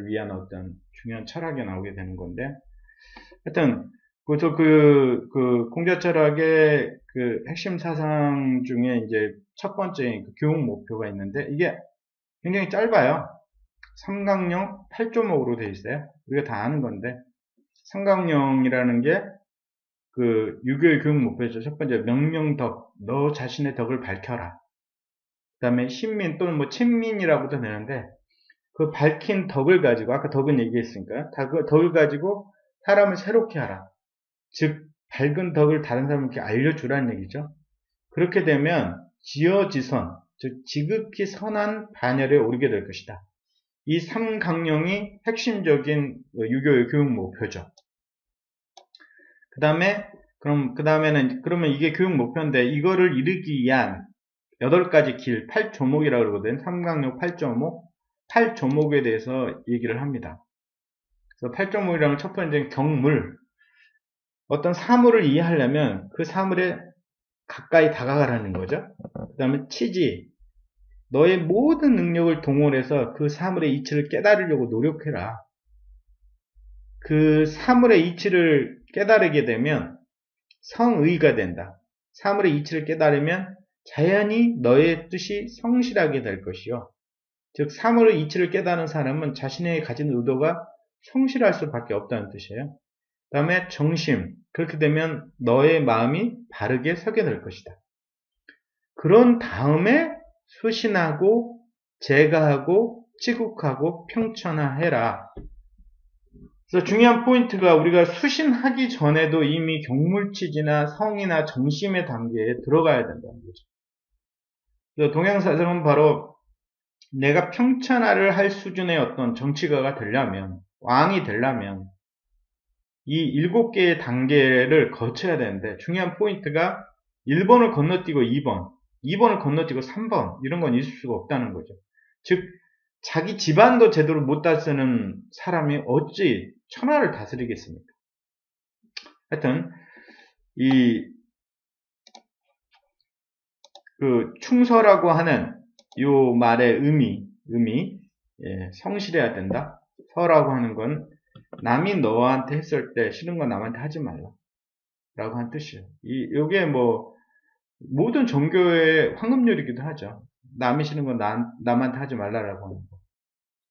위한 어떤 중요한 철학이 나오게 되는 건데, 하여튼 그래서 그 공자 철학의 그 핵심 사상 중에 이제 첫 번째 그 교육 목표가 있는데, 이게 굉장히 짧아요. 삼강령 8조목으로 되어 있어요. 우리가 다 아는 건데, 삼강령이라는 게 그 유교의 교육 목표죠. 첫 번째, 명명덕, 너 자신의 덕을 밝혀라. 그 다음에 신민 또는 뭐 친민이라고도 되는데, 그 밝힌 덕을 가지고, 아까 덕은 얘기했으니까, 덕을 가지고 사람을 새롭게 하라. 즉, 밝은 덕을 다른 사람에게 알려주라는 얘기죠. 그렇게 되면 지어지선, 즉 지극히 선한 반열에 오르게 될 것이다. 이 삼강령이 핵심적인 유교의 교육 목표죠. 그러면 이게 교육 목표인데, 이거를 이루기 위한 8가지 길, 8조목이라고 그러거든. 삼강령 8조목, 8조목에 대해서 얘기를 합니다. 그래서 8조목이라는 첫 번째는 경물. 어떤 사물을 이해하려면 그 사물에 가까이 다가가라는 거죠. 그 다음에 치지. 너의 모든 능력을 동원해서 그 사물의 이치를 깨달으려고 노력해라. 그 사물의 이치를 깨달으게 되면 성의가 된다. 사물의 이치를 깨달으면 자연히 너의 뜻이 성실하게 될 것이요. 즉 사물의 이치를 깨달은 사람은 자신의 가진 의도가 성실할 수밖에 없다는 뜻이에요. 그 다음에 정심. 그렇게 되면 너의 마음이 바르게 서게 될 것이다. 그런 다음에 수신하고 제가하고 치국하고 평천하해라. 그래서 중요한 포인트가 우리가 수신하기 전에도 이미 경물치지나 성이나 정심의 단계에 들어가야 된다는 거죠. 그래서 동양사상은 바로 내가 평천하를 할 수준의 어떤 정치가가 되려면, 왕이 되려면 이 7개의 단계를 거쳐야 되는데, 중요한 포인트가 1번을 건너뛰고 2번, 2번을 건너뛰고 3번 이런 건 있을 수가 없다는 거죠. 즉 자기 집안도 제대로 못 다스리는 사람이 어찌 천하를 다스리겠습니까? 하여튼 그 충서라고 하는 요 말의 의미 성실해야 된다. 서라고 하는 건 남이 너한테 했을 때 싫은 건 남한테 하지 말라 라고 한 뜻이에요. 요게 뭐 모든 종교의 황금률이기도 하죠. 남이 싫은 건 남한테 하지 말라라고 하는 거.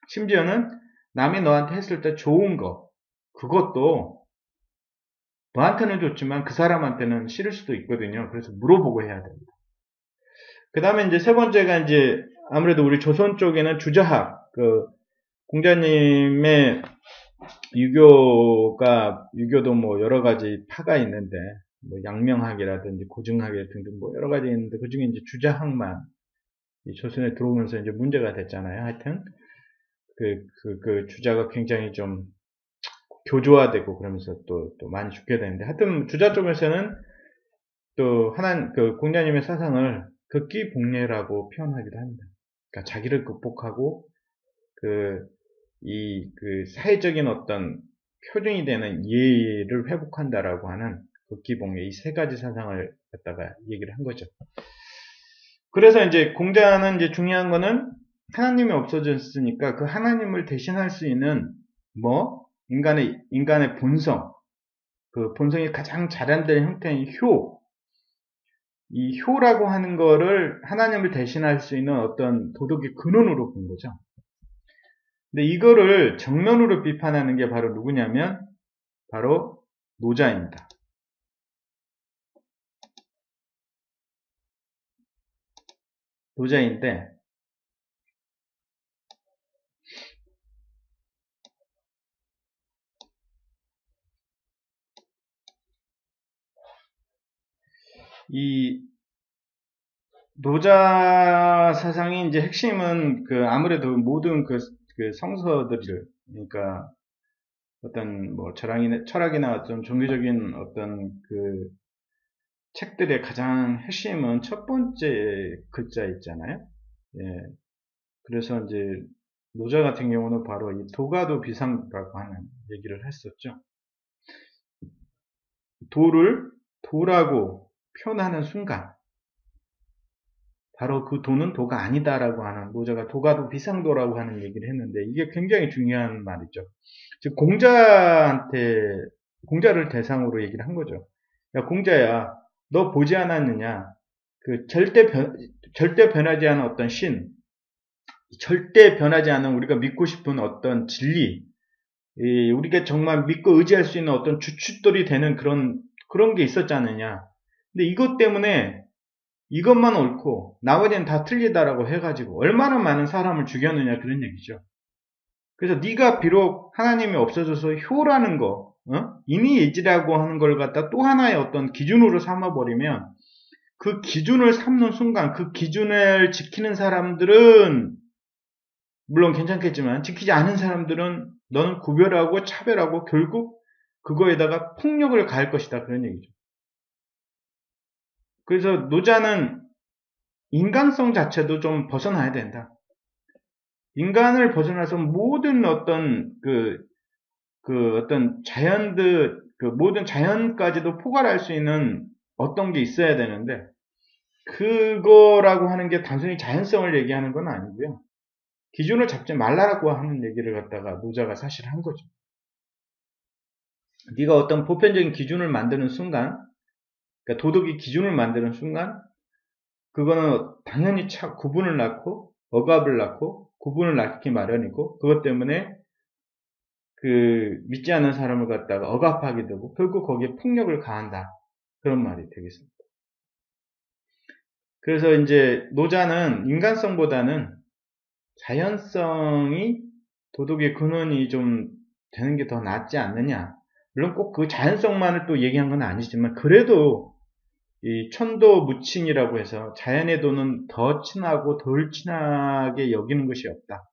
심지어는 남이 너한테 했을 때 좋은 거, 그것도 너한테는 좋지만 그 사람한테는 싫을 수도 있거든요. 그래서 물어보고 해야 됩니다. 그 다음에 이제 세 번째가 이제 아무래도 우리 조선 쪽에는 주자학, 공자님의 유교도 뭐 여러 가지 파가 있는데, 뭐 양명학이라든지 고증학 등등 뭐 여러 가지 있는데, 그 중에 이제 주자학만 조선에 들어오면서 이제 문제가 됐잖아요. 하여튼, 그 주자가 굉장히 좀 교조화되고 그러면서 또 많이 죽게 되는데, 하여튼 주자 쪽에서는 또 공자님의 사상을 극기복례라고 표현하기도 합니다. 그러니까 자기를 극복하고 그 사회적인 어떤 표준이 되는 예의를 회복한다라고 하는 극기복례, 이 세 가지 사상을 갖다가 얘기를 한 거죠. 그래서 이제 공자는 이제 중요한 거는 하나님이 없어졌으니까 그 하나님을 대신할 수 있는 인간의 본성, 그 본성이 가장 잘한되는 형태인 이 효라고 하는 거를 하나님을 대신할 수 있는 어떤 도덕의 근원으로 본 거죠. 근데 이거를 정면으로 비판하는 게 바로 누구냐면 바로 노자입니다. 노자인데 이 노자 사상의 이제 핵심은 아무래도 모든 그 성서들을, 그러니까 어떤 뭐 철학이나 어떤 종교적인 어떤 그 책들의 가장 핵심은 첫 번째 글자 있잖아요. 예. 그래서 이제 노자 같은 경우는 바로 이 도가도 비상도라고 하는 얘기를 했었죠. 도라고 표현하는 순간 바로 그 도는 도가 아니다라고 하는, 노자가 도가도 비상도라고 하는 얘기를 했는데, 이게 굉장히 중요한 말이죠. 즉 공자를 대상으로 얘기를 한 거죠. 야, 공자야, 너 보지 않았느냐? 그 절대 변하지 않은 어떤 절대 변하지 않은 우리가 믿고 싶은 어떤 진리, 우리가 정말 믿고 의지할 수 있는 어떤 주춧돌이 되는 그런 게 있었지 않느냐. 근데 이것 때문에 이것만 옳고 나머지는 다 틀리다라고 해가지고 얼마나 많은 사람을 죽였느냐, 그런 얘기죠. 그래서 네가 비록 하나님이 없어져서 효라는 거, 인의예지라고 하는 걸 갖다 또 하나의 어떤 기준으로 삼아버리면, 그 기준을 삼는 순간 그 기준을 지키는 사람들은 물론 괜찮겠지만, 지키지 않은 사람들은 너는 구별하고 차별하고 결국 그거에다가 폭력을 가할 것이다, 그런 얘기죠. 그래서 노자는 인간성 자체도 좀 벗어나야 된다. 인간을 벗어나서 모든 어떤 어떤 모든 자연까지도 포괄할 수 있는 어떤 게 있어야 되는데, 그거라고 하는 게 단순히 자연성을 얘기하는 건 아니고요. 기준을 잡지 말라고 하는 얘기를 갖다가 노자가 사실 한 거죠. 네가 어떤 보편적인 기준을 만드는 순간, 그러니까 도덕의 기준을 만드는 순간, 그거는 당연히 구분을 낳고 억압을 낳고 구분을 낳기 마련이고, 그것 때문에 믿지 않는 사람을 갖다가 억압하게 되고 결국 거기에 폭력을 가한다, 그런 말이 되겠습니다. 그래서 이제 노자는 인간성보다는 자연성이 도덕의 근원이 좀 되는 게 더 낫지 않느냐. 물론 꼭 그 자연성만을 또 얘기한 건 아니지만, 그래도 이 천도무친이라고 해서 자연의 도는 더 친하고 덜 친하게 여기는 것이 없다.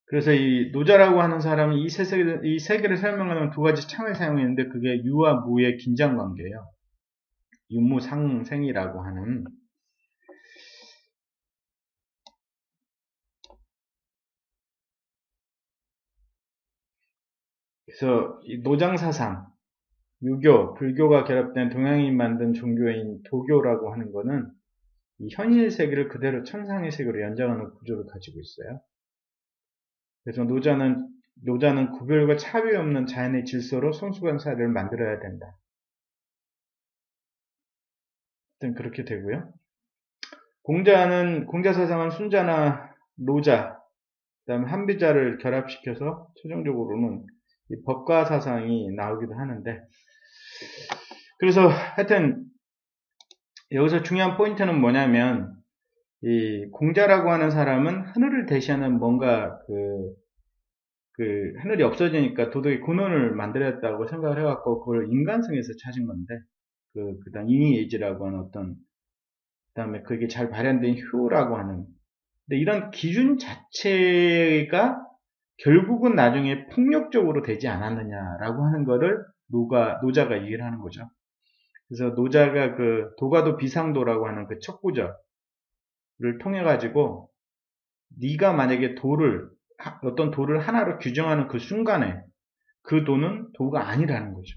그래서 이 노자라고 하는 사람이 이 세계를 설명하는 두 가지 창을 사용했는데, 그게 유와 무의 긴장 관계예요. 유무상생이라고 하는. 그래서 이 노장사상, 유교, 불교가 결합된 동양인이 만든 종교인 도교라고 하는 거는 이 현실 세계를 그대로 천상의 세계로 연장하는 구조를 가지고 있어요. 그래서 노자는 구별과 차별이 없는 자연의 질서로 성숙한 사회를 만들어야 된다. 일단 그렇게 되고요. 공자사상은 순자나 노자, 그다음에 한비자를 결합시켜서 최종적으로는 이 법과 사상이 나오기도 하는데, 그래서 하여튼 여기서 중요한 포인트는 뭐냐면, 이 공자라고 하는 사람은 하늘을 대시하는 뭔가 하늘이 없어지니까 도덕의 근원을 만들었다고 생각을 해갖고 그걸 인간성에서 찾은 건데, 그다음 인의예지라고 하는 그다음에 그게 잘 발현된 효라고 하는. 근데 이런 기준 자체가 결국은 나중에 폭력적으로 되지 않았느냐라고 하는 거를 노자가 얘기를 하는 거죠. 그래서 노자가 도가도 비상도라고 하는 그 첫 구절을 통해 가지고, 네가 만약에 어떤 도를 하나로 규정하는 그 순간에 그 도는 도가 아니라는 거죠.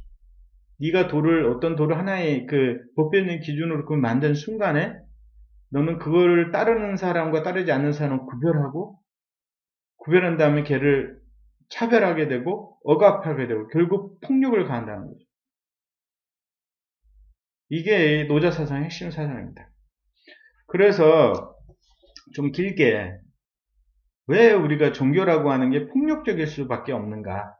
네가 어떤 도를 하나의 보편적인 기준으로 만든 순간에 너는 그걸 따르는 사람과 따르지 않는 사람을 구별한 다음에 걔를 차별하게 되고 억압하게 되고 결국 폭력을 가한다는 거죠. 이게 노자 사상의 핵심 사상입니다. 그래서 좀 길게, 왜 우리가 종교라고 하는 게 폭력적일 수밖에 없는가,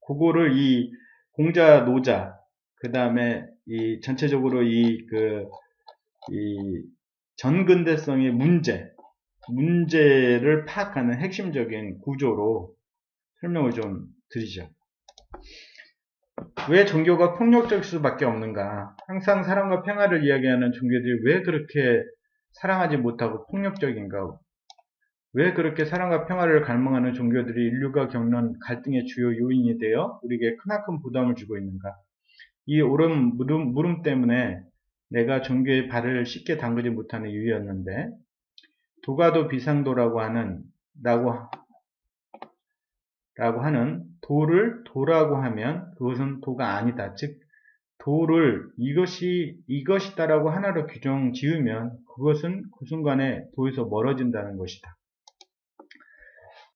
그거를 이 공자, 노자, 그 다음에 이 전체적으로 이 전근대성의 문제를 파악하는 핵심적인 구조로 설명을 좀 드리죠. 왜 종교가 폭력적일 수밖에 없는가? 항상 사랑과 평화를 이야기하는 종교들이 왜 그렇게 사랑하지 못하고 폭력적인가? 왜 그렇게 사랑과 평화를 갈망하는 종교들이 인류가 겪는 갈등의 주요 요인이 되어 우리에게 크나큰 부담을 주고 있는가? 이 옳은 물음 때문에 내가 종교의 발을 쉽게 담그지 못하는 이유였는데, 도가도 비상도라고 하는 도를 도라고 하면 그것은 도가 아니다. 즉 도를 이것이다라고 하나로 규정 지으면 그것은 그 순간에 도에서 멀어진다는 것이다.